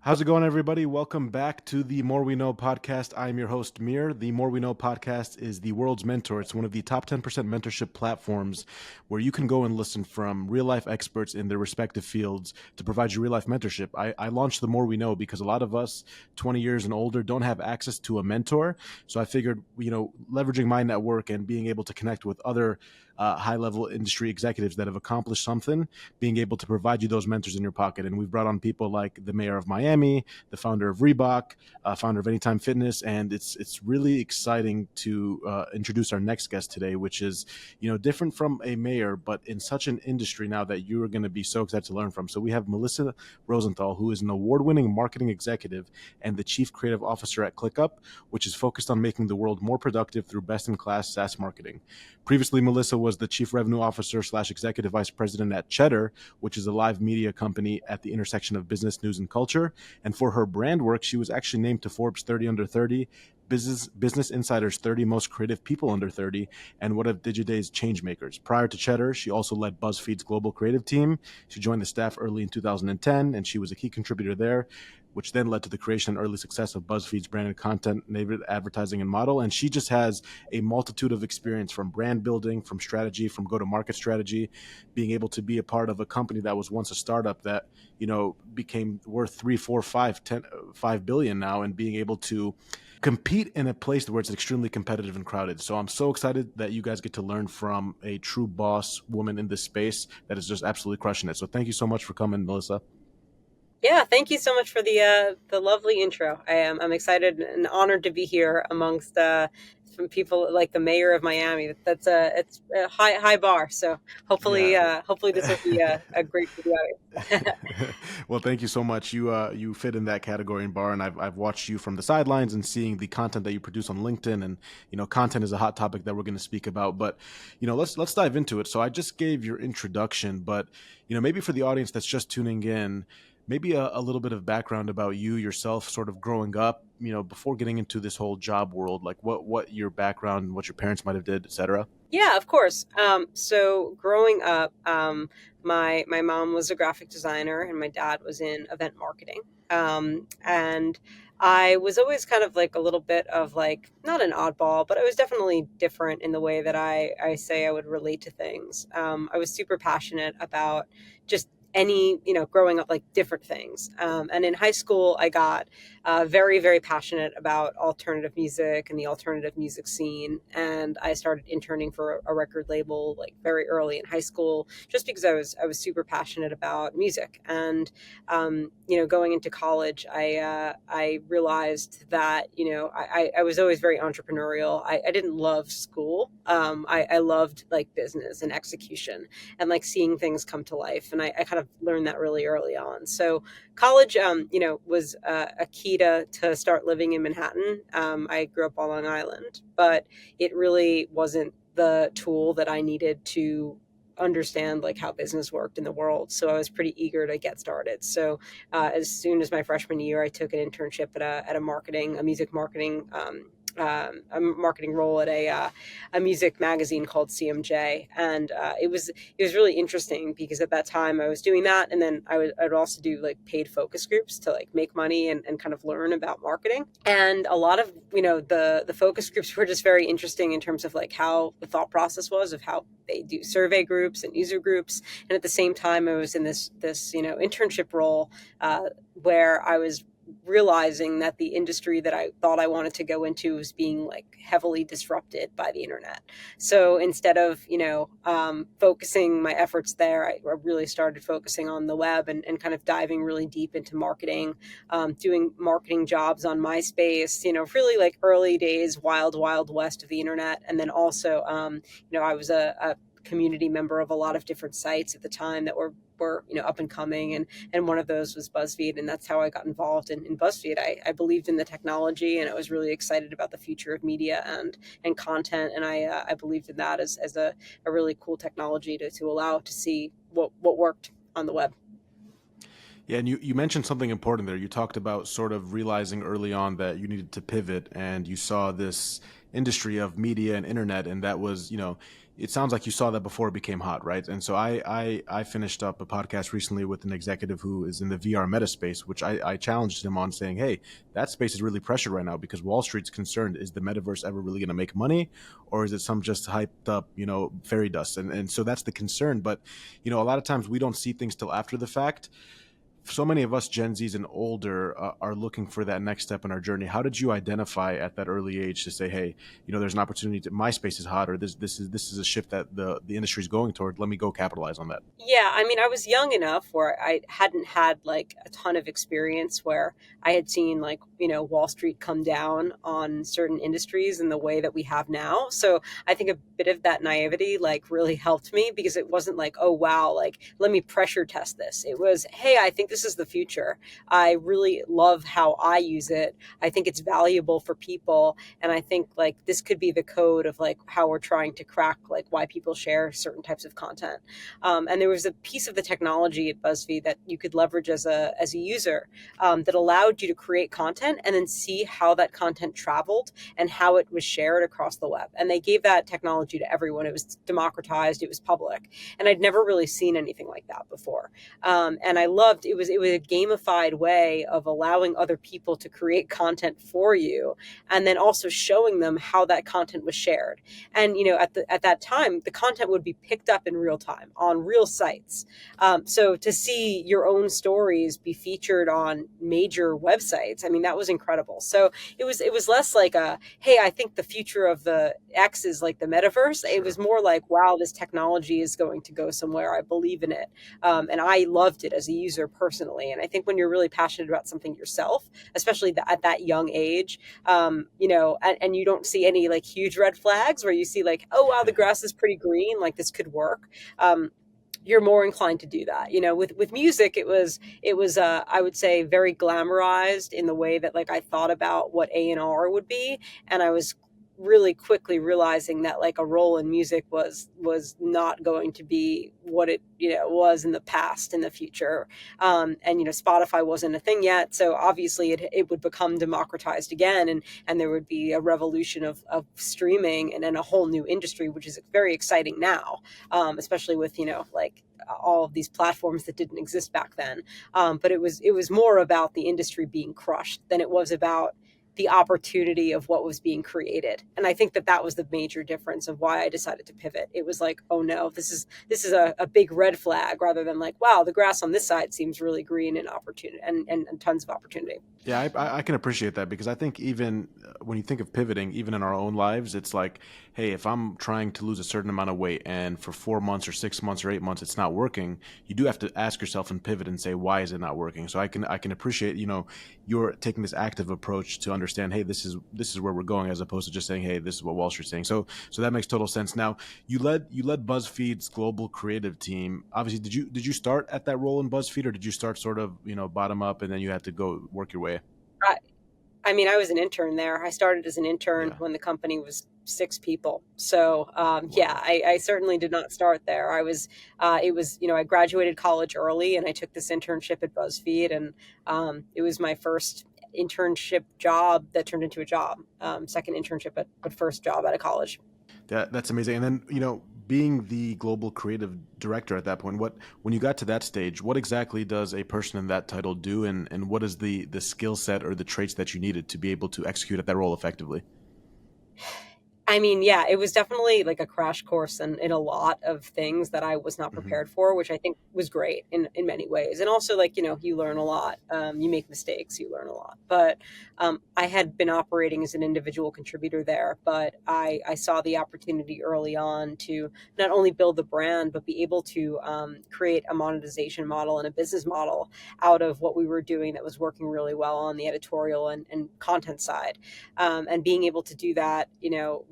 How's it going, everybody? Welcome back to the More We Know podcast. I'm your host, Mir. The More We Know podcast is the world's mentor. It's one of the top 10% mentorship platforms where you can go and listen from real life experts in their respective fields to provide you real life mentorship. I launched the More We Know because a lot of us 20 years and older don't have access to a mentor. So I figured, leveraging my network and being able to connect with other high level industry executives that have accomplished something, being able to provide you those mentors in your pocket. And we've brought on people like the mayor of Miami, the founder of Reebok, founder of Anytime Fitness. And it's really exciting to introduce our next guest today, which is, different from a mayor, but in such an industry now that you are going to be so excited to learn from. So we have Melissa Rosenthal, who is an award-winning marketing executive and the chief creative officer at ClickUp, which is focused on making the world more productive through best-in-class SaaS marketing. Previously, Melissa was the chief revenue officer / executive vice president at Cheddar, which is a live media company at the intersection of business, news, and culture. And for her brand work, she was actually named to Forbes 30 Under 30, Business Insider's 30 Most Creative People Under 30, and one of Digiday's Changemakers. Prior to Cheddar, she also led BuzzFeed's global creative team. She joined the staff early in 2010, and she was a key contributor there, which then led to the creation and early success of BuzzFeed's branded content, native advertising, and model. And she just has a multitude of experience from brand building, from strategy, from go-to-market strategy, being able to be a part of a company that was once a startup that, became worth 3, 4, 5, 10, 5 billion now, and being able to compete in a place where it's extremely competitive and crowded. So I'm so excited that you guys get to learn from a true boss woman in this space that is just absolutely crushing it. So thank you so much for coming, Melissa. Yeah, thank you so much for the lovely intro. I'm excited and honored to be here amongst some people like the mayor of Miami. It's a high bar. So Yeah. hopefully this will be a great for the audience. Well, thank you so much. You fit in that category and bar, and I've watched you from the sidelines and seeing the content that you produce on LinkedIn, and content is a hot topic that we're going to speak about. But let's dive into it. So I just gave your introduction, but maybe for the audience that's just tuning in, maybe a little bit of background about you yourself, sort of growing up, before getting into this whole job world, like what your background and what your parents might have did, etc. Yeah, of course. So growing up, my mom was a graphic designer and my dad was in event marketing. And I was always kind of like a little bit of like not an oddball, but I was definitely different in the way that I say I would relate to things. I was super passionate about just growing up like different things. And in high school, I got very, very passionate about alternative music and the alternative music scene. And I started interning for a record label like very early in high school, just because I was super passionate about music. And going into college, I realized that I was always very entrepreneurial. I didn't love school. I loved like business and execution and like seeing things come to life. And I kind of learned that really early on. So college, was a key to start living in Manhattan. I grew up on Long Island, but it really wasn't the tool that I needed to understand like how business worked in the world. So I was pretty eager to get started. So as soon as my freshman year, I took an internship at a music marketing a marketing role at a music magazine called CMJ, and it was really interesting because at that time I was doing that, and then I'd also do like paid focus groups to like make money and kind of learn about marketing. And a lot of the focus groups were just very interesting in terms of like how the thought process was of how they do survey groups and user groups. And at the same time, I was in this internship role where I was realizing that the industry that I thought I wanted to go into was being like heavily disrupted by the internet. So instead of, focusing my efforts there, I really started focusing on the web and kind of diving really deep into marketing, doing marketing jobs on MySpace, really like early days, wild west of the internet. And then also, I was a community member of a lot of different sites at the time that were up and coming, and one of those was BuzzFeed, and that's how I got involved in BuzzFeed. I believed in the technology, and I was really excited about the future of media and content, and I believed in that as a really cool technology to allow to see what worked on the web. Yeah, and you mentioned something important there. You talked about sort of realizing early on that you needed to pivot, and you saw this, industry of media and internet, and that was, it sounds like you saw that before it became hot, right? And so I finished up a podcast recently with an executive who is in the VR meta space, which I challenged him on, saying, hey, that space is really pressured right now because Wall Street's concerned, is the metaverse ever really going to make money, or is it some just hyped up, fairy dust? And so that's the concern. But a lot of times we don't see things till after the fact. So many of us Gen Zs and older are looking for that next step in our journey. How did you identify at that early age to say, hey, there's an opportunity to, my space is hot, or this is a shift that the industry is going toward. Let me go capitalize on that. Yeah, I mean, I was young enough where I hadn't had like a ton of experience where I had seen like, Wall Street come down on certain industries in the way that we have now. So I think a bit of that naivety like really helped me, because it wasn't like, oh, wow, like let me pressure test this. It was, hey, I think this is the future. I really love how I use it. I think it's valuable for people. And I think like this could be the code of like how we're trying to crack like why people share certain types of content. And there was a piece of the technology at BuzzFeed that you could leverage as a user, that allowed you to create content and then see how that content traveled and how it was shared across the web. And they gave that technology to everyone. It was democratized. It was public, and I'd never really seen anything like that before. And I loved it was a gamified way of allowing other people to create content for you, and then also showing them how that content was shared. And at that time, the content would be picked up in real time on real sites. So to see your own stories be featured on major websites, I mean, that was incredible. So it was less like a, hey, I think the future of the X is like the metaverse. It was more like, wow, this technology is going to go somewhere. I believe in it. And I loved it as a user personally. And I think when you're really passionate about something yourself, especially at that young age, and you don't see any like huge red flags where you see like, oh, wow, the grass is pretty green, like this could work. You're more inclined to do that. With music, it was I would say very glamorized in the way that like I thought about what A&R would be, and I was really quickly realizing that like a role in music was not going to be what it was in the past, in the future. And Spotify wasn't a thing yet, so obviously it would become democratized again, and there would be a revolution of streaming, and then a whole new industry, which is very exciting now, especially with like all of these platforms that didn't exist back then. But it was more about the industry being crushed than it was about the opportunity of what was being created. And I think that was the major difference of why I decided to pivot. It was like, oh no, this is a big red flag, rather than like, wow, the grass on this side seems really green, and opportunity and tons of opportunity. Yeah, I can appreciate that, because I think even when you think of pivoting, even in our own lives, it's like, hey, if I'm trying to lose a certain amount of weight and for 4 months or 6 months or 8 months it's not working, you do have to ask yourself and pivot and say, why is it not working? So I can appreciate, you're taking this active approach to understand, hey, this is where we're going, as opposed to just saying, hey, this is what Wall Street's saying. So that makes total sense. Now, you led BuzzFeed's global creative team. Obviously, did you start at that role in BuzzFeed, or did you start sort of bottom up and then you had to go work your way? I, I mean, I was an intern there. I started as an intern Yeah. when the company was 6 people. So, yeah, Wow. I certainly did not start there. It was, I graduated college early, and I took this internship at BuzzFeed, and it was my first internship job that turned into a job. Second internship, but first job out of college. That's amazing. And then, being the global creative director at that point, when you got to that stage, what exactly does a person in that title do, and what is the skill set or the traits that you needed to be able to execute at that role effectively? I mean, yeah, it was definitely like a crash course in a lot of things that I was not Hmm. prepared for, which I think was great in many ways. And also, like, you learn a lot. You make mistakes, you learn a lot. But I had been operating as an individual contributor there, but I saw the opportunity early on to not only build the brand, but be able to create a monetization model and a business model out of what we were doing that was working really well on the editorial and content side. And being able to do that,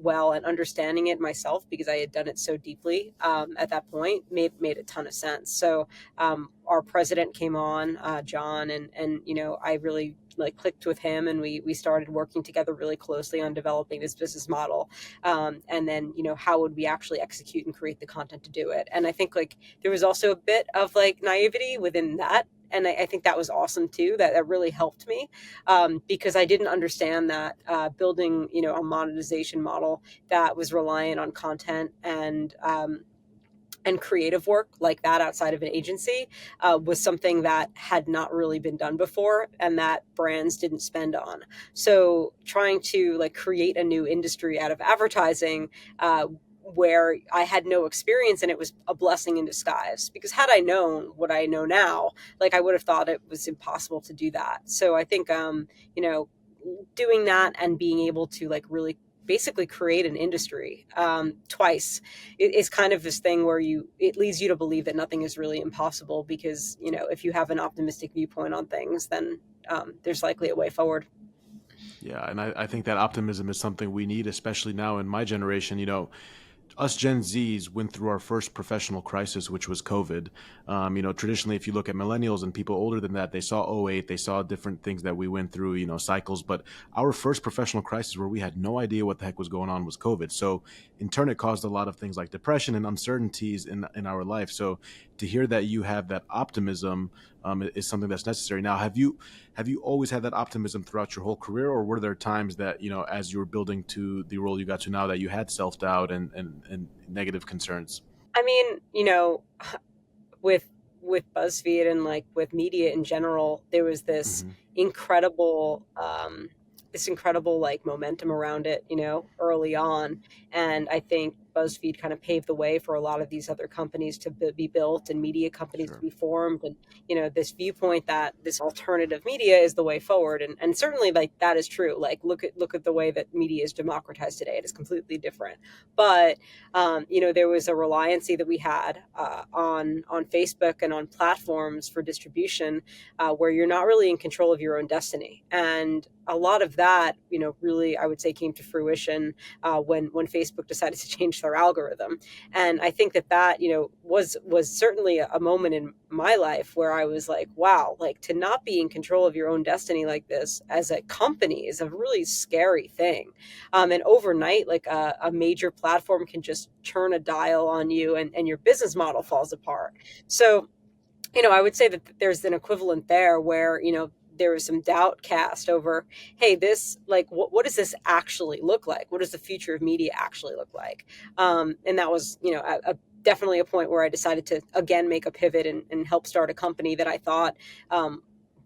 well, and understanding it myself because I had done it so deeply at that point made a ton of sense. So our president came on, John, and I really like clicked with him, and we started working together really closely on developing this business model, and then how would we actually execute and create the content to do it. And I think like there was also a bit of like naivety within that I think that was awesome too. That really helped me, because I didn't understand that building, a monetization model that was reliant on content and creative work like that outside of an agency was something that had not really been done before and that brands didn't spend on. So trying to like create a new industry out of advertising, where I had no experience, and it was a blessing in disguise, because had I known what I know now, like I would have thought it was impossible to do that. So I think, you know, doing that and being able to like really basically create an industry twice is kind of this thing where it leads you to believe that nothing is really impossible, because if you have an optimistic viewpoint on things, then there's likely a way forward. Yeah, and I think that optimism is something we need, especially now in my generation. Us Gen Zs went through our first professional crisis, which was COVID. Traditionally, if you look at millennials and people older than that, they saw '08, they saw different things that we went through, cycles. But our first professional crisis where we had no idea what the heck was going on was COVID. So in turn, it caused a lot of things like depression and uncertainties in our life. So to hear that you have that optimism is something that's necessary. Now, have you always had that optimism throughout your whole career, or were there times that as you were building to the role you got to now, that you had self doubt and negative concerns? I mean, with BuzzFeed and like with media in general, there was Hmm. incredible this incredible like momentum around it, early on. And I think BuzzFeed kind of paved the way for a lot of these other companies to be built and media companies to Sure. be formed. And, this viewpoint that this alternative media is the way forward. And certainly like that is true. Like look at the way that media is democratized today. It is completely different. But there was a reliancy that we had on Facebook and on platforms for distribution, where you're not really in control of your own destiny. And a lot of that, really, I would say, came to fruition when Facebook decided to change their algorithm. And I think that was certainly a moment in my life where I was like, wow, like to not be in control of your own destiny like this as a company is a really scary thing. And overnight, like a major platform can just turn a dial on you, and your business model falls apart. So, I would say that there's an equivalent there where, there was some doubt cast over, hey, this, like, what does this actually look like? What does the future of media actually look like? And that was, definitely a point where I decided to, again, make a pivot and help start a company that I thought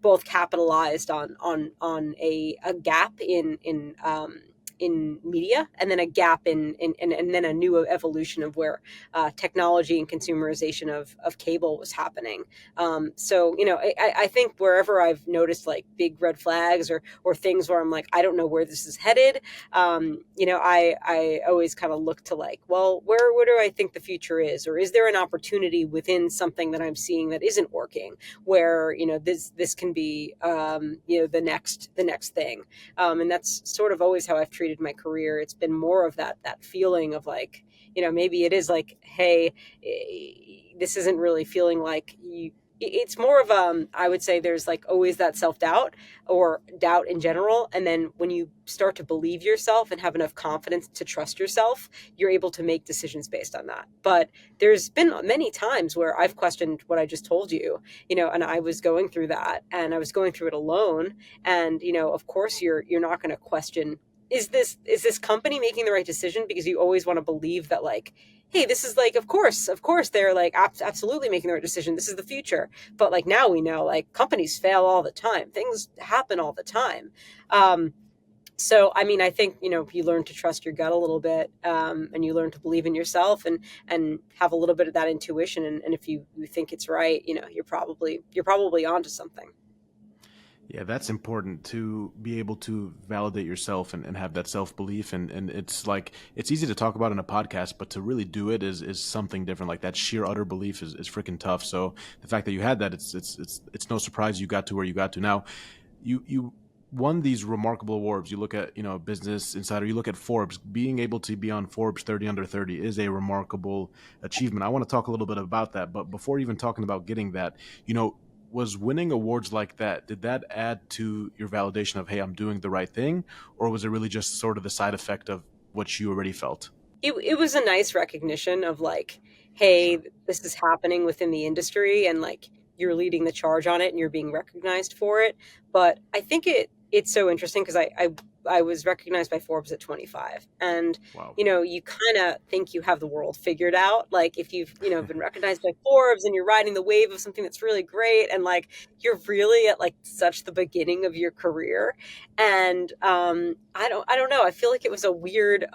both capitalized on a gap in media, and then a gap in and then a new evolution of where technology and consumerization of cable was happening. So I think wherever I've noticed like big red flags or things where I'm like, I don't know where this is headed, I always kind of look to like, well, where do I think the future is, or is there an opportunity within something that I'm seeing that isn't working, where this can be the next thing. And that's sort of always how I've treated my career. It's been more of that feeling of like, maybe it is like, hey, this isn't really feeling like you. It's more of I would say there's like always that self-doubt or doubt in general, and then when you start to believe yourself and have enough confidence to trust yourself, you're able to make decisions based on that. But there's been many times where I've questioned what I just told you, and I was going through that, and I was going through it alone. And of course you're not going to question, is this company making the right decision, because you always want to believe that like, hey, this is like, of course they're like absolutely making the right decision, this is the future. But like now we know like companies fail all the time, things happen all the time. So I mean, I think you learn to trust your gut a little bit, and you learn to believe in yourself and have a little bit of that intuition, and if you think it's right, you're probably onto something. Yeah, that's important, to be able to validate yourself and have that self belief. And it's like, it's easy to talk about in a podcast, but to really do it is something different. Like that sheer utter belief is freaking tough. So the fact that you had that, it's no surprise you got to where you got to. Now, you won these remarkable awards. You look at, Business Insider, you look at Forbes. Being able to be on Forbes 30 under 30 is a remarkable achievement. I want to talk a little bit about that, but before even talking about getting that, was winning awards like that, did that add to your validation of, hey, I'm doing the right thing? Or was it really just sort of the side effect of what you already felt? It was a nice recognition of like, hey, Sure. this is happening within the industry, and like you're leading the charge on it and you're being recognized for it. But I think it's so interesting because I was recognized by Forbes at 25. And, Wow. you kind of think you have the world figured out. Like if you've, been recognized by Forbes and you're riding the wave of something that's really great and like you're really at like such the beginning of your career. And I don't know. I feel like it was a weird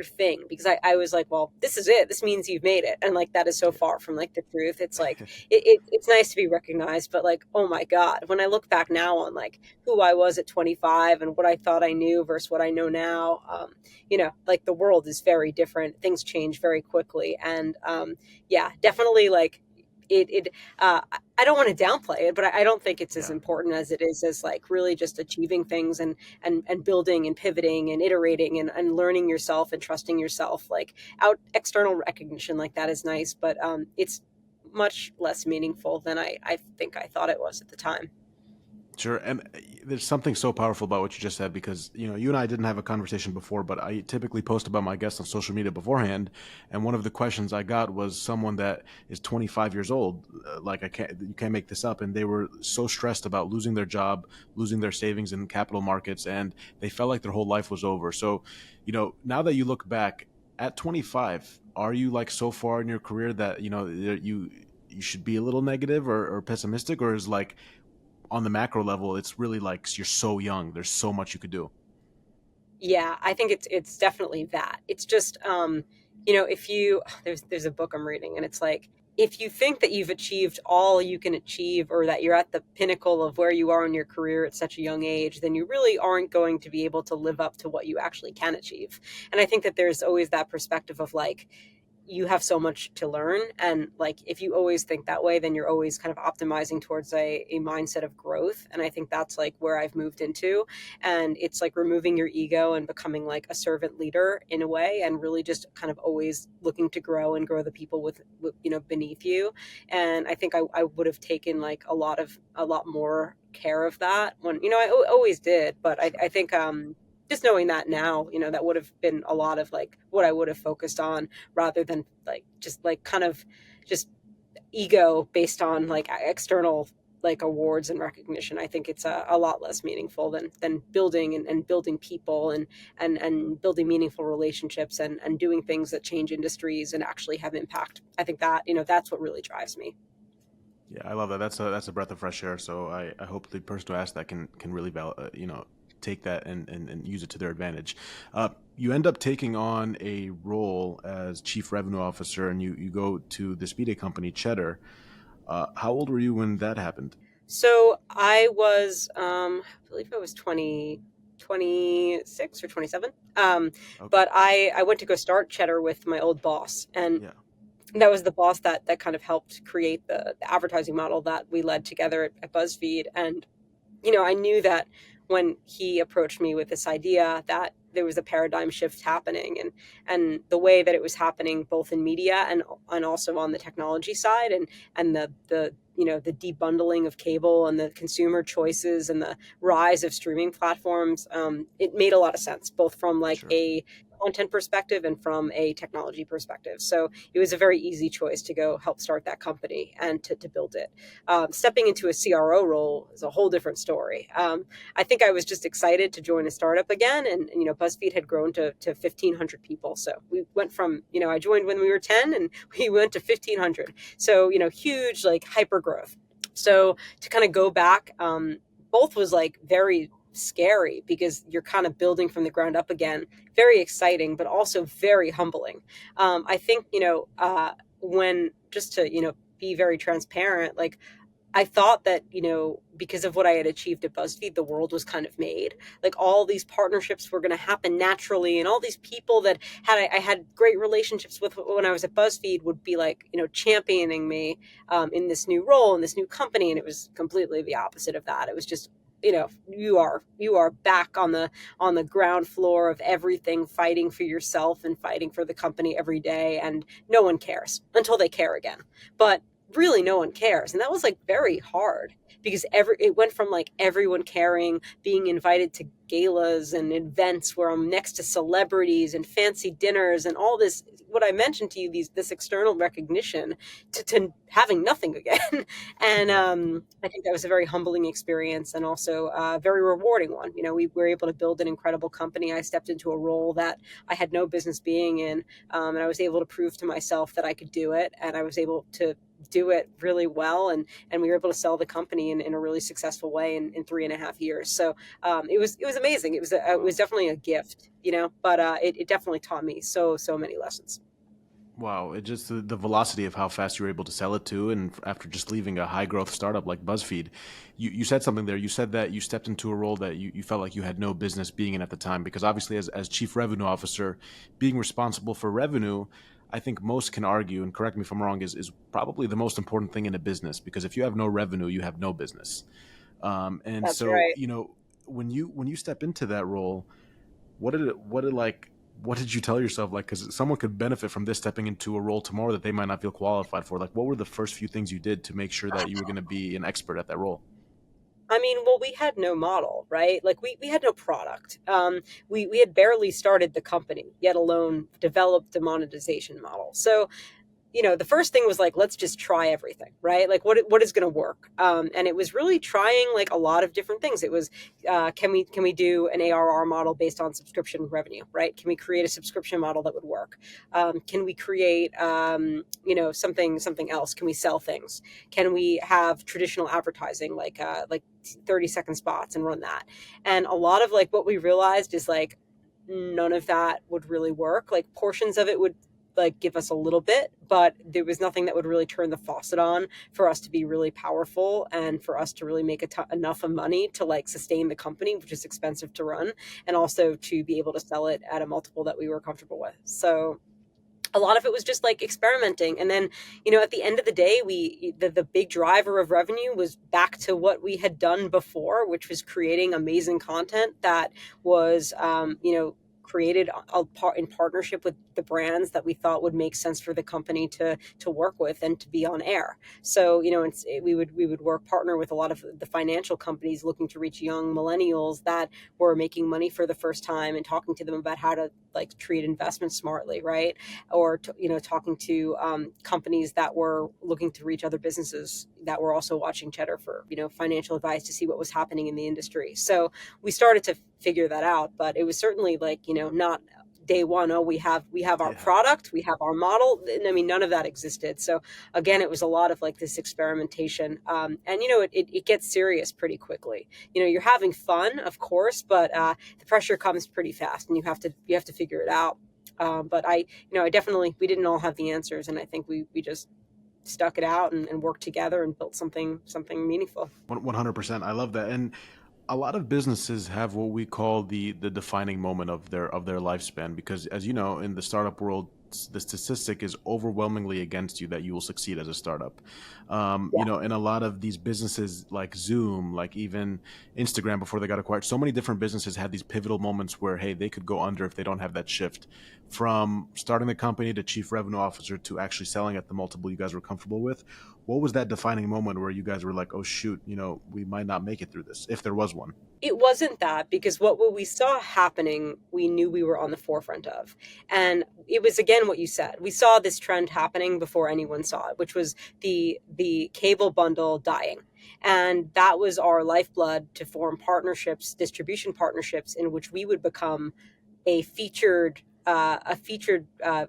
thing because I was like, well, this is it. This means you've made it. And like that is so far from like the truth. It's like it's nice to be recognized, but like, oh my God, when I look back now on like who I was at 25 and what I thought I knew versus what I know now, like the world is very different. Things change very quickly. And yeah, definitely like it I don't want to downplay it, but I don't think it's as Yeah. important as it is as like really just achieving things and building and pivoting and iterating and learning yourself and trusting yourself. Like out external recognition like that is nice, but it's much less meaningful than I think I thought it was at the time. Sure. And there's something so powerful about what you just said because, you and I didn't have a conversation before, but I typically post about my guests on social media beforehand. And one of the questions I got was someone that is 25 years old. Like you can't make this up. And they were so stressed about losing their job, losing their savings in capital markets, and they felt like their whole life was over. So, now that you look back at 25, are you like so far in your career that, you should be a little negative or pessimistic, or is like, on the macro level, it's really like you're so young. There's so much you could do. Yeah, I think it's definitely that. It's just if you there's a book I'm reading and it's like if you think that you've achieved all you can achieve or that you're at the pinnacle of where you are in your career at such a young age, then you really aren't going to be able to live up to what you actually can achieve. And I think that there's always that perspective of like you have so much to learn. And like, if you always think that way, then you're always kind of optimizing towards a mindset of growth. And I think that's like where I've moved into. And it's like removing your ego and becoming like a servant leader in a way, and really just kind of always looking to grow and grow the people with beneath you. And I think I would have taken like a lot more care of that when, always did. But I Sure. think, just knowing that now, that would have been a lot of like what I would have focused on rather than like just like kind of just ego based on like external like awards and recognition. I think it's a lot less meaningful than building and building people and building meaningful relationships and doing things that change industries and actually have impact. I think that, that's what really drives me. Yeah, I love that. That's a breath of fresh air. So I hope the person who asked that can really take that and use it to their advantage. You end up taking on a role as chief revenue officer, and you go to the speed company Cheddar. How old were you when that happened? So I was, I believe I was 26 or 27. Okay. But I went to go start Cheddar with my old boss. And Yeah. that was the boss that kind of helped create the advertising model that we led together at BuzzFeed. And I knew that when he approached me with this idea that there was a paradigm shift happening, and the way that it was happening both in media and also on the technology side, and the debundling of cable and the consumer choices and the rise of streaming platforms. It made a lot of sense both from like Sure. a content perspective and from a technology perspective. So it was a very easy choice to go help start that company and to build it. Stepping into a CRO role is a whole different story. I think I was just excited to join a startup again, and BuzzFeed had grown to 1,500 people. So we went from I joined when we were 10, and we went to 1,500. So huge like hyper growth. So to kind of go back, both was like very scary because you're kind of building from the ground up again. Very exciting, but also very humbling. I think when just to be very transparent, like I thought that, because of what I had achieved at BuzzFeed, the world was kind of made. Like all these partnerships were going to happen naturally, and all these people that I had great relationships with when I was at BuzzFeed would be like, championing me in this new role in this new company, and it was completely the opposite of that. It was just, you are back on the ground floor of everything, fighting for yourself and fighting for the company every day, and no one cares until they care again. But really no one cares. And that was like very hard because it went from like everyone caring, being invited to galas and events where I'm next to celebrities and fancy dinners and all this, what I mentioned to you, this external recognition, to having nothing again. And Yeah. I think that was a very humbling experience, and also a very rewarding one. We were able to build an incredible company. I stepped into a role that I had no business being in, and I was able to prove to myself that I could do it, and I was able to do it really well, and we were able to sell the company in a really successful way in 3.5 years. So it was amazing. It was Wow. definitely a gift, but it definitely taught me so many lessons. Wow, it just the velocity of how fast you were able to sell it to, and after just leaving a high growth startup like BuzzFeed, you said something there. You said that you stepped into a role that you felt like you had no business being in at the time, because obviously as chief revenue officer, being responsible for revenue, I think most can argue, and correct me if I'm wrong, is probably the most important thing in a business, because if you have no revenue, you have no business. And That's so, right. when you step into that role, what did you tell yourself, like, because someone could benefit from this stepping into a role tomorrow that they might not feel qualified for, like what were the first few things you did to make sure that you were going to be an expert at that role? I mean, well, we had no model, right? Like we had no product. We had barely started the company, yet alone developed the monetization model. So the first thing was like, let's just try everything, right? Like what is going to work? And it was really trying like a lot of different things. It was, can we do an ARR model based on subscription revenue, right? Can we create a subscription model that would work? Can we create, something else? Can we sell things? Can we have traditional advertising, like 30-second spots and run that? And a lot of like what we realized is like none of that would really work. Like portions of it would like give us a little bit, but there was nothing that would really turn the faucet on for us to be really powerful and for us to really make enough of money to like sustain the company, which is expensive to run, and also to be able to sell it at a multiple that we were comfortable with. So a lot of it was just like experimenting. And then at the end of the day, the big driver of revenue was back to what we had done before, which was creating amazing content that was created in partnership with the brands that we thought would make sense for the company to work with and to be on air. So we would partner with a lot of the financial companies looking to reach young millennials that were making money for the first time, and talking to them about how to like treat investments smartly, right? Or talking to companies that were looking to reach other businesses that were also watching Cheddar for financial advice to see what was happening in the industry. So we started to figure that out, but it was certainly like not day one. Oh, we have our Yeah. product, we have our model. I mean, none of that existed. So again, it was a lot of like this experimentation, and it gets serious pretty quickly. You're having fun, of course, but the pressure comes pretty fast, and you have to figure it out. But I definitely, we didn't all have the answers, and I think we just stuck it out and worked together and built something meaningful. 100%. I love that. And a lot of businesses have what we call the defining moment of their lifespan, because as you know, in the startup world, the statistic is overwhelmingly against you that you will succeed as a startup. Yeah. In a lot of these businesses like Zoom, like even Instagram before they got acquired, so many different businesses had these pivotal moments where, hey, they could go under if they don't have that shift from starting the company to chief revenue officer to actually selling at the multiple you guys were comfortable with. What was that defining moment where you guys were like, oh shoot, we might not make it through this, if there was one? It wasn't that, because what we saw happening, we knew we were on the forefront of. And it was, again, what you said. We saw this trend happening before anyone saw it, which was the cable bundle dying. And that was our lifeblood to form partnerships, distribution partnerships, in which we would become a featured a featured a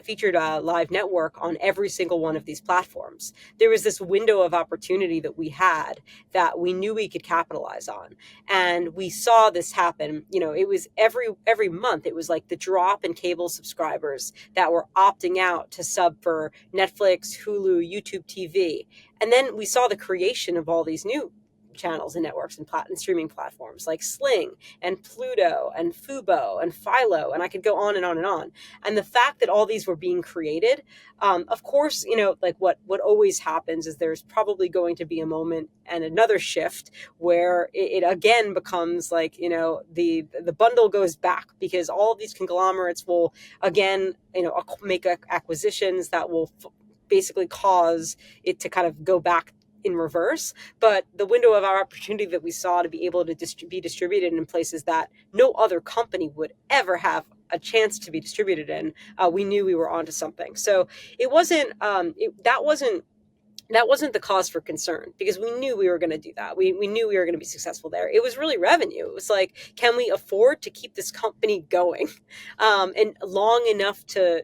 featured live network on every single one of these platforms. There was this window of opportunity that we had that we knew we could capitalize on, and we saw this happen. It was every month. It was like the drop in cable subscribers that were opting out to sub for Netflix, Hulu, YouTube TV, and then we saw the creation of all these new channels and networks and streaming platforms like Sling and Pluto and Fubo and Philo, and I could go on and on and on. And the fact that all these were being created, of course, like what always happens is there's probably going to be a moment and another shift where it again becomes like the bundle goes back, because all of these conglomerates will again make acquisitions that will basically cause it to kind of go back in reverse. But the window of our opportunity that we saw to be able to be distributed in places that no other company would ever have a chance to be distributed in, we knew we were onto something. So it wasn't that wasn't the cause for concern, because we knew we were going to do that. We knew we were going to be successful there. It was really revenue. It was like, can we afford to keep this company going and long enough to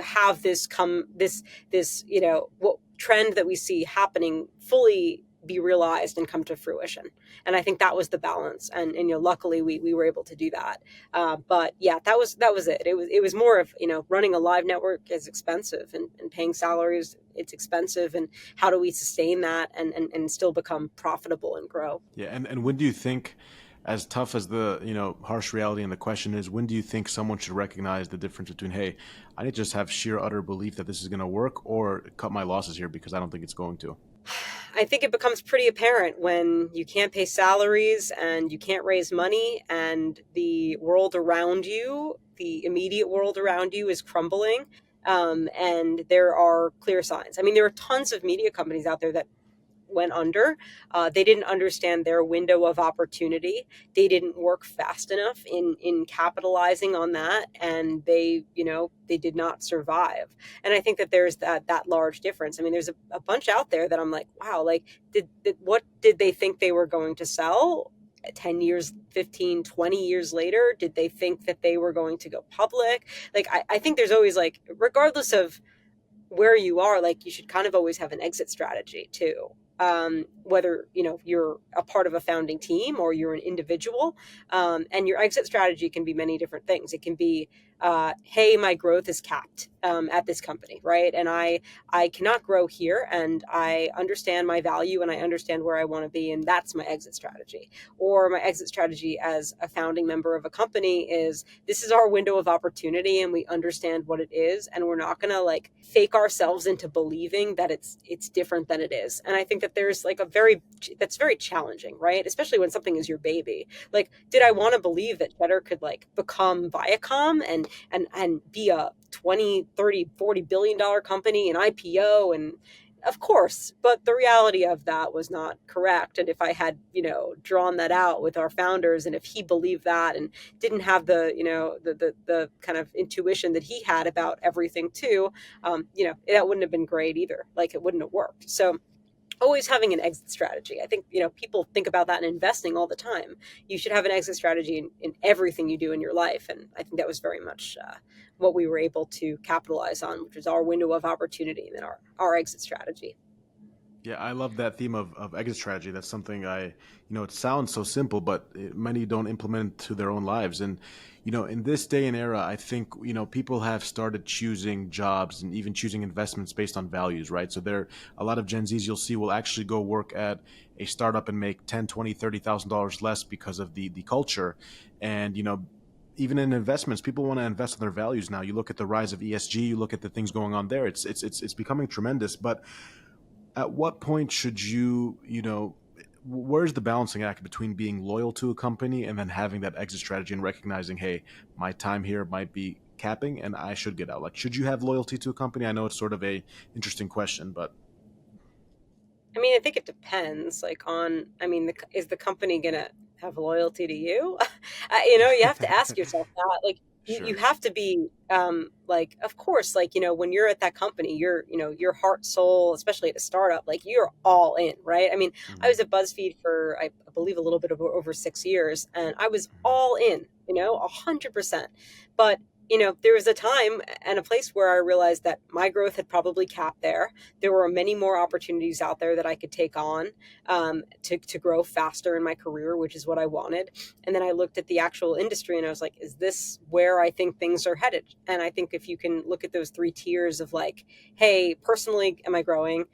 have this what trend that we see happening fully be realized and come to fruition. And I think that was the balance. And luckily we were able to do that. But yeah, that was it. It was more of, running a live network is expensive, and paying salaries, it's expensive. And how do we sustain that and still become profitable and grow? Yeah, and when do you think, as tough as the harsh reality and the question is, when do you think someone should recognize the difference between, hey, I need to just have sheer utter belief that this is going to work, or cut my losses here because I don't think it's going to? I think it becomes pretty apparent when you can't pay salaries and you can't raise money, and the world around you, the immediate world around you, is crumbling. And there are clear signs. I mean, there are tons of media companies out there that went under. They didn't understand their window of opportunity. They didn't work fast enough in capitalizing on that, and they did not survive. And I think that there's that large difference. I mean, there's a bunch out there that I'm like, wow, like what did they think they were going to sell 10 years, 15, 20 years later? Did they think that they were going to go public? Like, I think there's always, like, regardless of where you are, like, you should kind of always have an exit strategy too. Whether you're a part of a founding team or you're an individual, and your exit strategy can be many different things. It can be, hey, my growth is capped at this company, right? And I cannot grow here, and I understand my value and I understand where I want to be, and that's my exit strategy. Or my exit strategy as a founding member of a company is, this is our window of opportunity and we understand what it is, and we're not going to, like, fake ourselves into believing that it's different than it is. And I think that there's, like, that's very challenging, right? Especially when something is your baby. Like, did I want to believe that Cheddar could, like, become Viacom and be a 20, 30, $40 billion company, an IPO? And of course, but the reality of that was not correct. And if I had, drawn that out with our founders, and if he believed that and didn't have the kind of intuition that he had about everything too, that wouldn't have been great either. Like, it wouldn't have worked. So always having an exit strategy. I think, people think about that in investing all the time. You should have an exit strategy in everything you do in your life. And I think that was very much what we were able to capitalize on, which was our window of opportunity and then our exit strategy. Yeah, I love that theme of exit strategy. That's something it sounds so simple, but many don't implement to their own lives. And, in this day and era, I think, people have started choosing jobs and even choosing investments based on values, right? So a lot of Gen Zs you'll see will actually go work at a startup and make $10, $20, $30,000 less because of the culture. And, even in investments, people want to invest in their values now. You look at the rise of ESG, you look at the things going on there. It's becoming tremendous. But at what point should where's the balancing act between being loyal to a company and then having that exit strategy and recognizing, hey, my time here might be capping and I should get out? Like, should you have loyalty to a company? I know it's sort of a interesting question, but I mean, I think it depends, like, is the company going to have loyalty to you? You have to ask yourself that. Like, you sure. have to be, like, of course, like, when you're at that company, your heart, soul, especially at a startup, like, you're all in, right? I mean, I Mm-hmm. was at BuzzFeed for, I believe, a little bit over 6 years, and I was all in, 100%. But there was a time and a place where I realized that my growth had probably capped there. There were many more opportunities out there that I could take on, to grow faster in my career, which is what I wanted. And then I looked at the actual industry and I was like, is this where I think things are headed? And I think if you can look at those three tiers of, like, hey, personally, am I growing?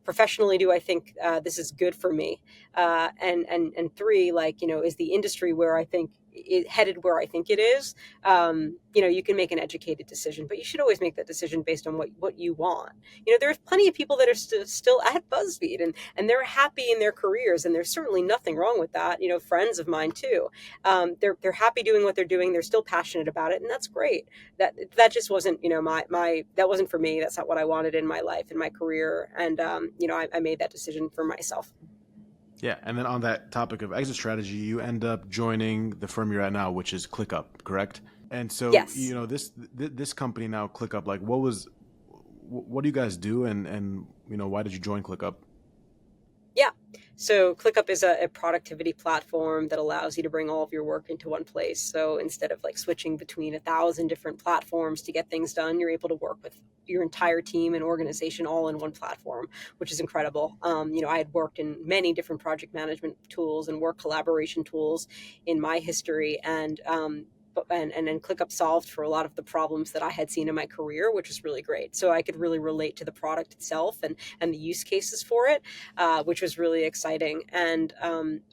Professionally, do I think this is good for me? And three, like, is the industry where I think headed where I think it is, you can make an educated decision, but you should always make that decision based on what you want. There's plenty of people that are still at BuzzFeed, and they're happy in their careers, and there's certainly nothing wrong with that. Friends of mine too, they're happy doing what they're doing. They're still passionate about it, and that's great. That just wasn't, my that wasn't for me. That's not what I wanted in my life, in my career, and I made that decision for myself. Yeah, and then on that topic of exit strategy, you end up joining the firm you're at now, which is ClickUp, correct? And so, Yes. this company now, ClickUp, like what do you guys do, and why did you join ClickUp? Yeah. So ClickUp is a productivity platform that allows you to bring all of your work into one place. So instead of like switching between 1,000 different platforms to get things done, you're able to work with your entire team and organization all in one platform, which is incredible. I had worked in many different project management tools and work collaboration tools in my history, and then ClickUp solved for a lot of the problems that I had seen in my career, which was really great. So I could really relate to the product itself and the use cases for it, which was really exciting. And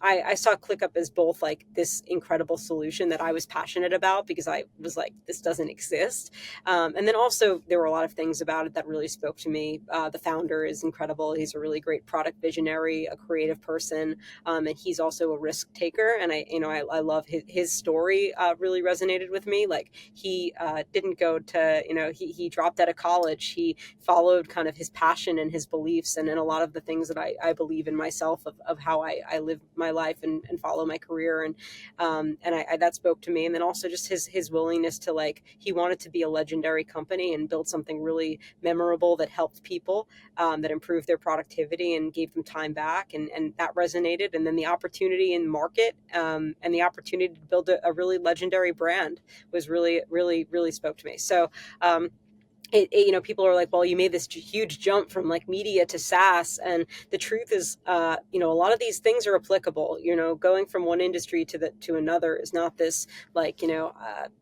I saw ClickUp as both like this incredible solution that I was passionate about, because I was like, this doesn't exist. And then also there were a lot of things about it that really spoke to me. The founder is incredible. He's a really great product visionary, a creative person, and he's also a risk taker. And I love his story. Really resonated with me. Like he didn't go to, he dropped out of college. He followed kind of his passion and his beliefs, and a lot of the things that I believe in myself, of how I live my life and follow my career. And that spoke to me. And then also just his willingness to, like, he wanted to be a legendary company and build something really memorable that helped people, that improved their productivity and gave them time back. And that resonated. And then the opportunity in market, and the opportunity to build a really legendary brand was really, really, really spoke to me. So, people are like, well, you made this huge jump from like media to SaaS. And the truth is, a lot of these things are applicable. Going from one industry to another is not this, like,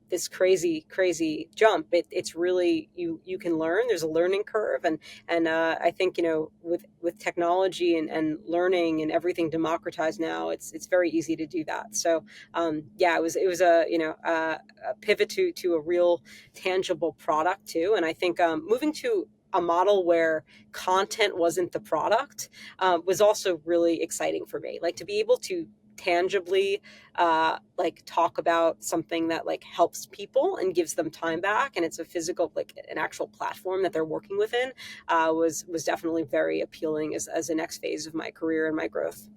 this crazy jump. It's really, you can learn. There's a learning curve, and I think, with technology and learning and everything democratized now, it's very easy to do that. So it was a pivot to a real tangible product too. And I think, moving to a model where content wasn't the product, was also really exciting for me. Like, to be able to tangibly, like, talk about something that like helps people and gives them time back, and it's a physical, like an actual platform that they're working within, was definitely very appealing as the next phase of my career and my growth.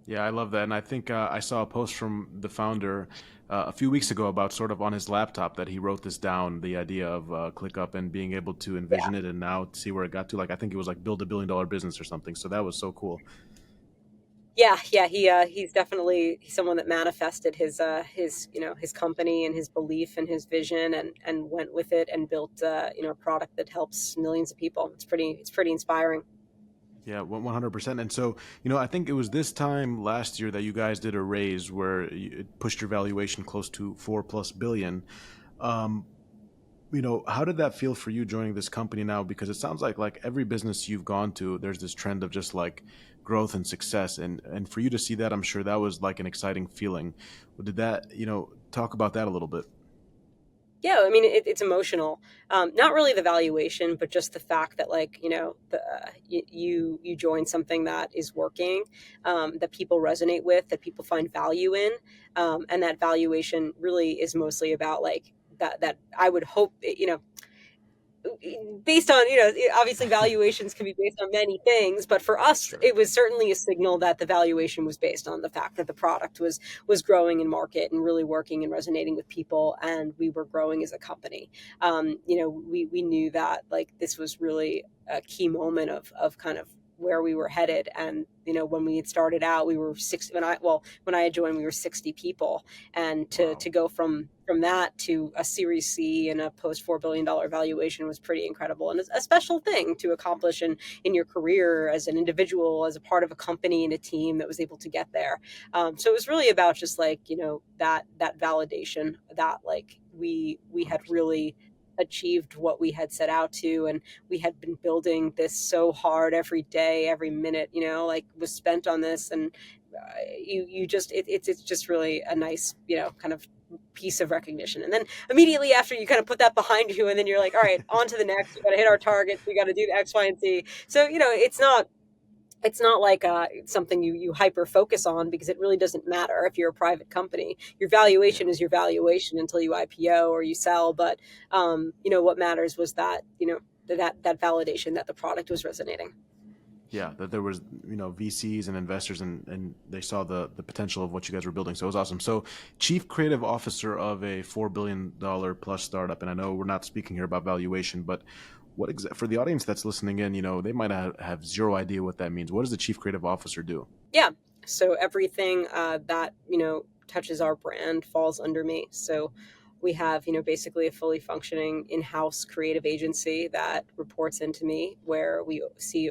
Yeah, I love that. And I think I saw a post from the founder a few weeks ago about sort of on his laptop that he wrote this down, the idea of ClickUp and being able to Yeah. envision it and now see where it got to. Like, I think it was like build $1 billion business or something. So that was so cool. Yeah, he's definitely someone that manifested his company and his belief and his vision, and went with it and built, a product that helps millions of people. It's pretty inspiring. Yeah, 100%. And so, I think it was this time last year that you guys did a raise where it pushed your valuation close to 4+ billion. Um, how did that feel for you joining this company now? Because it sounds like every business you've gone to, there's this trend of just like growth and success. And for you to see that, I'm sure that was like an exciting feeling. Did that, talk about that a little bit? Yeah, I mean, it's emotional. Not really the valuation, but just the fact that, like, you join something that is working, that people resonate with, that people find value in, and that valuation really is mostly about, like, that I would hope, based on, obviously valuations can be based on many things, but for us Sure. it was certainly a signal that the valuation was based on the fact that the product was growing in market and really working and resonating with people, and we were growing as a company. We knew that, like, this was really a key moment of kind of where we were headed. And when we had started out, we were six when I had joined, we were 60 people. And to Wow. to go from that to a Series C and a post $4 billion valuation was pretty incredible, and it's a special thing to accomplish in your career as an individual, as a part of a company and a team that was able to get there. So it was really about just, like, that validation that, like, we had 100%. really achieved what we had set out to, and we had been building this so hard. Every day, every minute, like, was spent on this. And you just it's just really a nice, kind of piece of recognition. And then immediately after, you kind of put that behind you, and then you're like, all right, on to the next. We got to hit our targets. We got to do X, Y, and Z. So it's not like something you hyper focus on, because it really doesn't matter if you're a private company. Your Yeah. valuation is your valuation until you IPO or you sell. But what matters was that that validation that the product was resonating. Yeah, that there was, VCs and investors, and they saw the potential of what you guys were building. So it was awesome. So chief creative officer of a $4 billion plus startup. And I know we're not speaking here about valuation, but for the audience that's listening in, they might have zero idea what that means. What does the chief creative officer do? Yeah. So everything that touches our brand falls under me. So we have basically a fully functioning in-house creative agency that reports into me, where we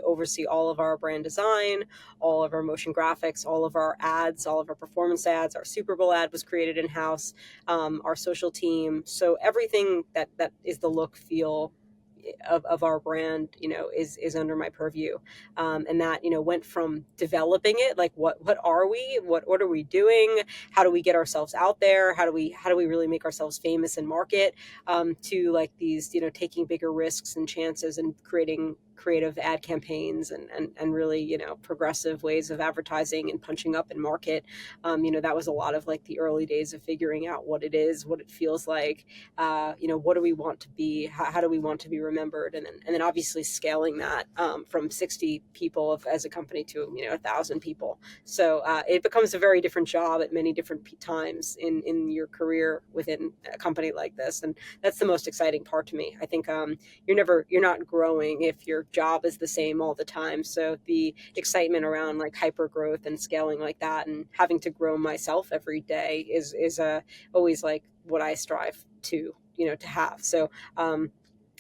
oversee all of our brand design, all of our motion graphics, all of our ads, all of our performance ads. Our Super Bowl ad was created in-house. Our social team. So everything that is the look, feel of our brand, is under my purview. And that, went from developing it, like what are we, what are we doing? How do we get ourselves out there? How do we really make ourselves famous and market, to like these, taking bigger risks and chances and creating creative ad campaigns and really, progressive ways of advertising and punching up in market. That was a lot of like the early days of figuring out what it is, what it feels like, what do we want to be, how do we want to be remembered, and then obviously scaling that, from 60 people as a company to 1,000 people. So it becomes a very different job at many different times in your career within a company like this, and that's the most exciting part to me. I think you're not growing if your job is the same all the time. So the excitement around like hyper growth and scaling like that, and having to grow myself every day is always like what I strive to have. So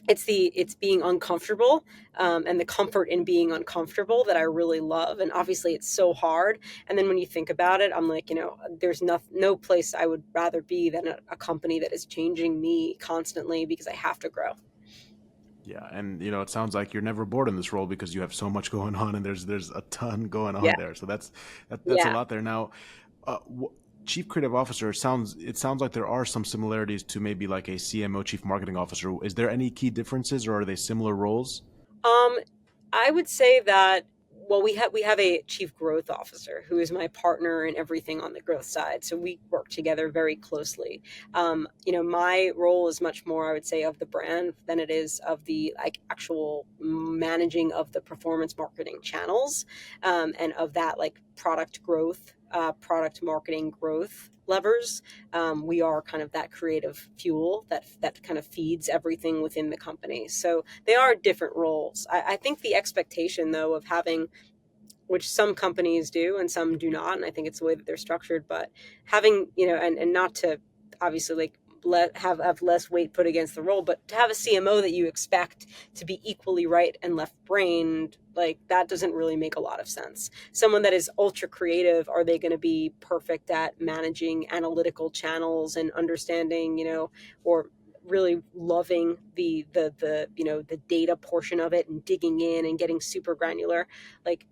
it's being uncomfortable, and the comfort in being uncomfortable that I really love. And obviously it's so hard. And then when you think about it, I'm like, there's no place I would rather be than a company that is changing me constantly, because I have to grow. Yeah, and it sounds like you're never bored in this role because you have so much going on, and there's a ton going on Yeah. there. So that's a Yeah. lot there. Now, uh, chief creative officer sounds like there are some similarities to maybe like a CMO, chief marketing officer. Is there any key differences, or are they similar roles? Um, I would say that, well, we have a chief growth officer who is my partner in everything on the growth side. So we work together very closely. My role is much more, I would say, of the brand than it is of the like actual managing of the performance marketing channels, and of that like product growth, product marketing growth levers. We are kind of that creative fuel that kind of feeds everything within the company. So they are different roles. I think the expectation, though, of having, which some companies do and some do not, and I think it's the way that they're structured, but having, and not to obviously like have less weight put against the role, but to have a CMO that you expect to be equally right and left brained, like that doesn't really make a lot of sense. Someone that is ultra creative, are they going to be perfect at managing analytical channels and understanding, or really loving the data portion of it and digging in and getting super granular? Like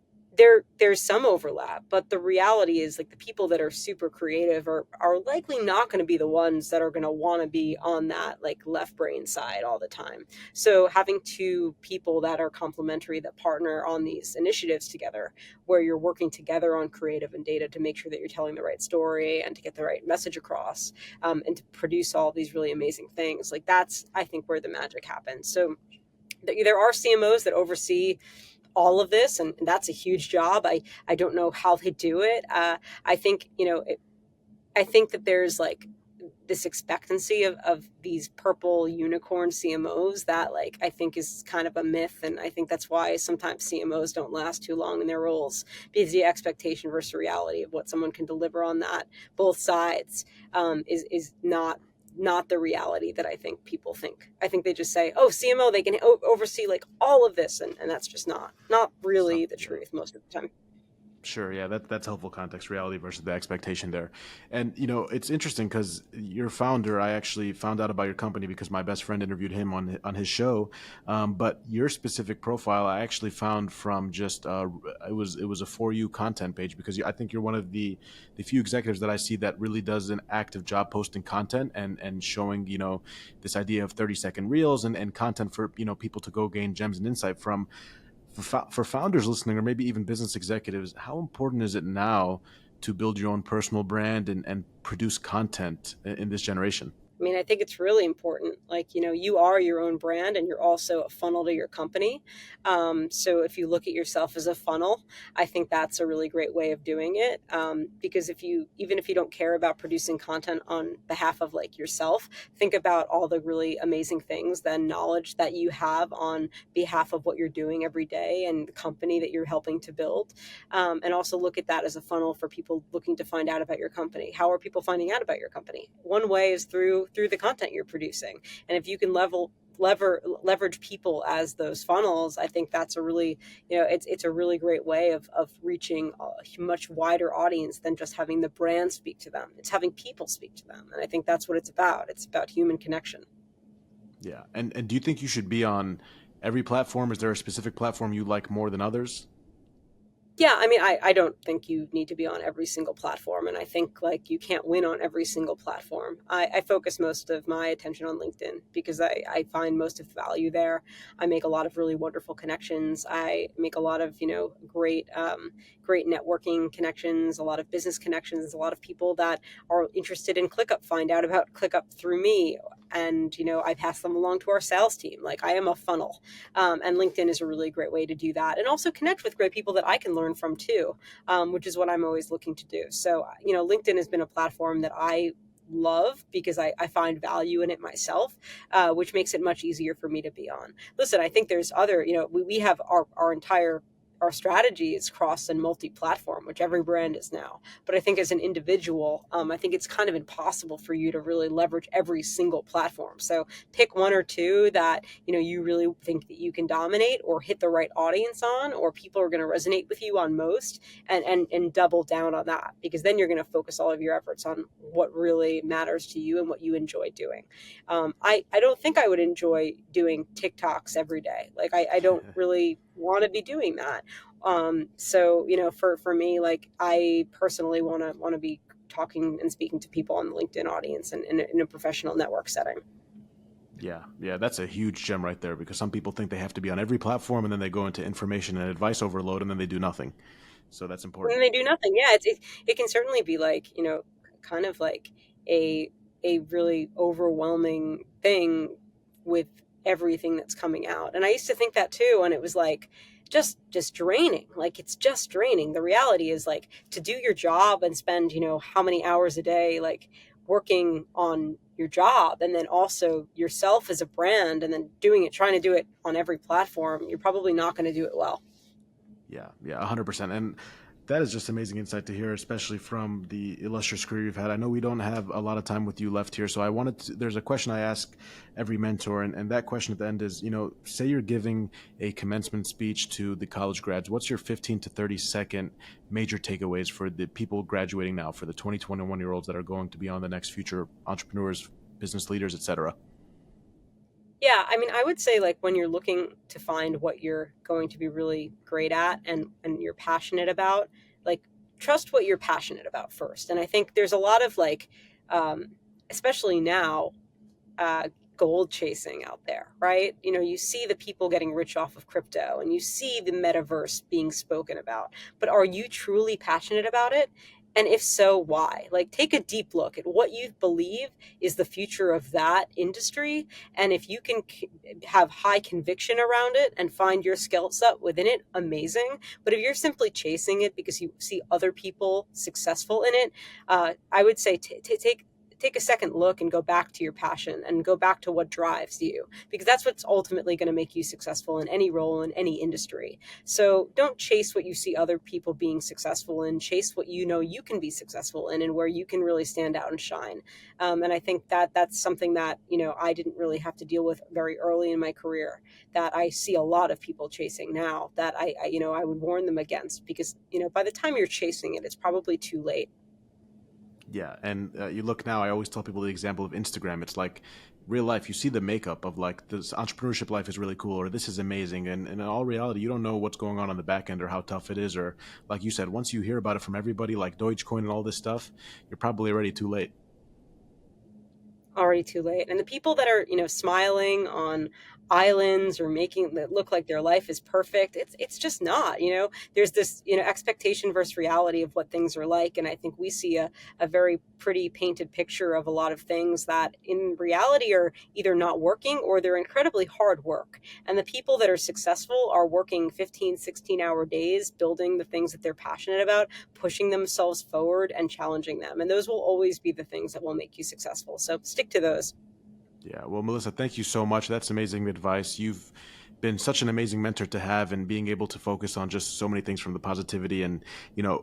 there's some overlap, but the reality is like the people that are super creative are likely not going to be the ones that are going to want to be on that like left brain side all the time. So having two people that are complementary, that partner on these initiatives together, where you're working together on creative and data to make sure that you're telling the right story and to get the right message across, and to produce all these really amazing things, like that's, I think, where the magic happens. So there are CMOs that oversee all of this, and that's a huge job. I don't know how they do it. I think I think that there's like this expectancy of these purple unicorn CMOs that like I think is kind of a myth, and I think that's why sometimes CMOs don't last too long in their roles, because the expectation versus reality of what someone can deliver on that both sides, is not the reality that I think people think. I think they just say, oh, CMO, they can oversee like all of this, and that's just not It's not, really the yeah. truth most of the time. Sure, yeah, that's helpful context, reality versus the expectation there. And it's interesting because your founder, I actually found out about your company because my best friend interviewed him on his show. But your specific profile, I actually found from just it was a for you content page because I think you're one of the few executives that I see that really does an active job posting content and showing this idea of 30-second reels and content for people to go gain gems and insight from. For founders listening, or maybe even business executives, how important is it now to build your own personal brand and produce content in this generation? I mean, I think it's really important. Like, you are your own brand and you're also a funnel to your company. So if you look at yourself as a funnel, I think that's a really great way of doing it. Because even if you don't care about producing content on behalf of like yourself, think about all the really amazing things, the knowledge that you have on behalf of what you're doing every day and the company that you're helping to build. And also look at that as a funnel for people looking to find out about your company. How are people finding out about your company? One way is through the content you're producing, and if you can leverage people as those funnels, I think that's a really, it's a really great way of reaching a much wider audience than just having the brand speak to them. It's having people speak to them, and I think that's what it's about. It's about human connection. Yeah, and do you think you should be on every platform? Is there a specific platform you like more than others? Yeah, I mean, I don't think you need to be on every single platform. And I think like you can't win on every single platform. I focus most of my attention on LinkedIn because I find most of the value there. I make a lot of really wonderful connections. I make a lot of, great networking connections, a lot of business connections, a lot of people that are interested in ClickUp find out about ClickUp through me. And, I pass them along to our sales team. Like I am a funnel. And LinkedIn is a really great way to do that. And also connect with great people that I can learn from too, which is what I'm always looking to do. So, LinkedIn has been a platform that I love because I find value in it myself, which makes it much easier for me to be on. Listen, I think there's other, we have our entire our strategy is cross and multi-platform, which every brand is now. But I think as an individual, I think it's kind of impossible for you to really leverage every single platform. So pick one or two that you really think that you can dominate or hit the right audience on, or people are going to resonate with you on most, and double down on that, because then you're going to focus all of your efforts on what really matters to you and what you enjoy doing. I don't think I would enjoy doing TikToks every day. Like I don't really want to be doing that. So for me, like I personally want to be talking and speaking to people on the LinkedIn audience and in a professional network setting. Yeah, that's a huge gem right there because some people think they have to be on every platform and then they go into information and advice overload and then they do nothing. So that's And important. they do nothing. Yeah, it can certainly be like kind of like a a really overwhelming thing with everything that's coming out. And I used to think that too, and it was like just draining. Like it's just draining. The reality is like to do your job and spend how many hours a day like working on your job, and then also yourself as a brand, and then trying to do it on every platform, you're probably not going to do it well. Yeah, 100%. And that is just amazing insight to hear, especially from the illustrious career you've had. I know we don't have a lot of time with you left here, so there's a question I ask every mentor, and that question at the end is, say you're giving a commencement speech to the college grads. What's your 15 to 30-second major takeaways for the people graduating now, for the 2021-year-olds that are going to be on the next future entrepreneurs, business leaders, etc.? Yeah, I mean, I would say like when you're looking to find what you're going to be really great at and you're passionate about, like trust what you're passionate about first. And I think there's a lot of like, um, especially now, uh, gold chasing out there, right? You see the people getting rich off of crypto and you see the metaverse being spoken about, but are you truly passionate about it? And if so, why? Like, take a deep look at what you believe is the future of that industry. And if you can have high conviction around it and find your skill set within it, amazing. But if you're simply chasing it because you see other people successful in it, I would say take take a second look and go back to your passion and go back to what drives you, because that's what's ultimately going to make you successful in any role in any industry. So don't chase what you see other people being successful in. Chase what you know you can be successful in, and where you can really stand out and shine. And I think that that's something that, I didn't really have to deal with very early in my career, that I see a lot of people chasing now, that I would warn them against, because, by the time you're chasing it, it's probably too late. Yeah, and you look now. I always tell people the example of Instagram. It's like real life. You see the makeup of like this entrepreneurship life is really cool, or this is amazing, and in all reality, you don't know what's going on the back end or how tough it is, or like you said, once you hear about it from everybody, like Dogecoin and all this stuff, you're probably already too late. Already too late. And the people that are, smiling on islands or making it look like their life is perfect, it's just not. There's this, expectation versus reality of what things are like. And I think we see a very pretty painted picture of a lot of things that in reality are either not working or they're incredibly hard work. And the people that are successful are working 15, 16-hour days, building the things that they're passionate about, pushing themselves forward and challenging them. And those will always be the things that will make you successful. So stick to those. Yeah. Well, Melissa, thank you so much. That's amazing advice. You've been such an amazing mentor to have, and being able to focus on just so many things from the positivity. And,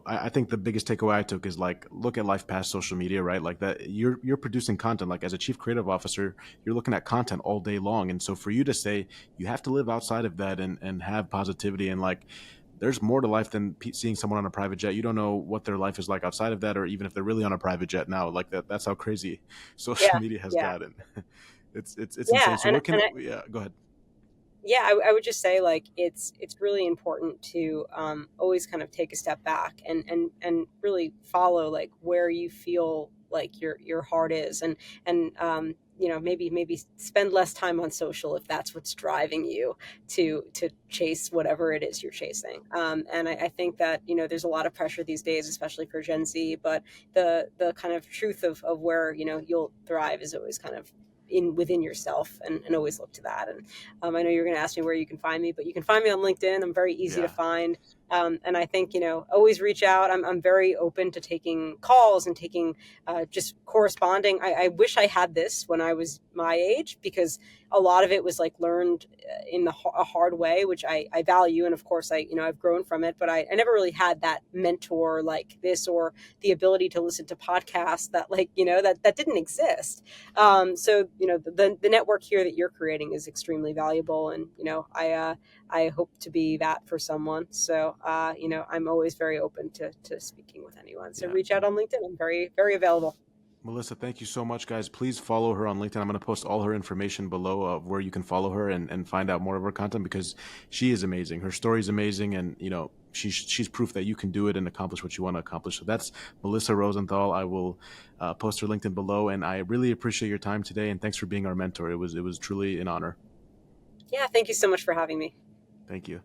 I think the biggest takeaway I took is like, look at life past social media, right? Like that you're producing content, like as a chief creative officer, you're looking at content all day long. And so for you to say you have to live outside of that and have positivity, and like, there's more to life than seeing someone on a private jet. You don't know what their life is like outside of that, or even if they're really on a private jet now. Like that's how crazy social Yeah. media has Yeah. gotten. It's Yeah. insane. So what can yeah, go ahead. Yeah, I would just say, like, it's really important to always kind of take a step back and really follow like where you feel like your heart is, and maybe spend less time on social if that's what's driving you to chase whatever it is you're chasing. And I think that, there's a lot of pressure these days, especially for Gen Z, but the kind of truth of where, you'll thrive is always kind of in within yourself, and always look to that. And I know you're going to ask me where you can find me, but you can find me on LinkedIn. I'm very easy to Yeah. find. And I think, always reach out. I'm very open to taking calls and taking just corresponding. I wish I had this when I was my age, because a lot of it was like learned in a hard way, which I value. And of course, I've grown from it, but I never really had that mentor like this, or the ability to listen to podcasts that, like, that didn't exist. So, the network here that you're creating is extremely valuable. And, I hope to be that for someone. So, I'm always very open to speaking with anyone. So Yeah. reach out on LinkedIn. I'm very, very available. Melissa, thank you so much, guys. Please follow her on LinkedIn. I'm going to post all her information below of where you can follow her and find out more of her content, because she is amazing. Her story is amazing. And, she's proof that you can do it and accomplish what you want to accomplish. So that's Melissa Rosenthal. I will post her LinkedIn below. And I really appreciate your time today. And thanks for being our mentor. It was truly an honor. Yeah. Thank you so much for having me. Thank you.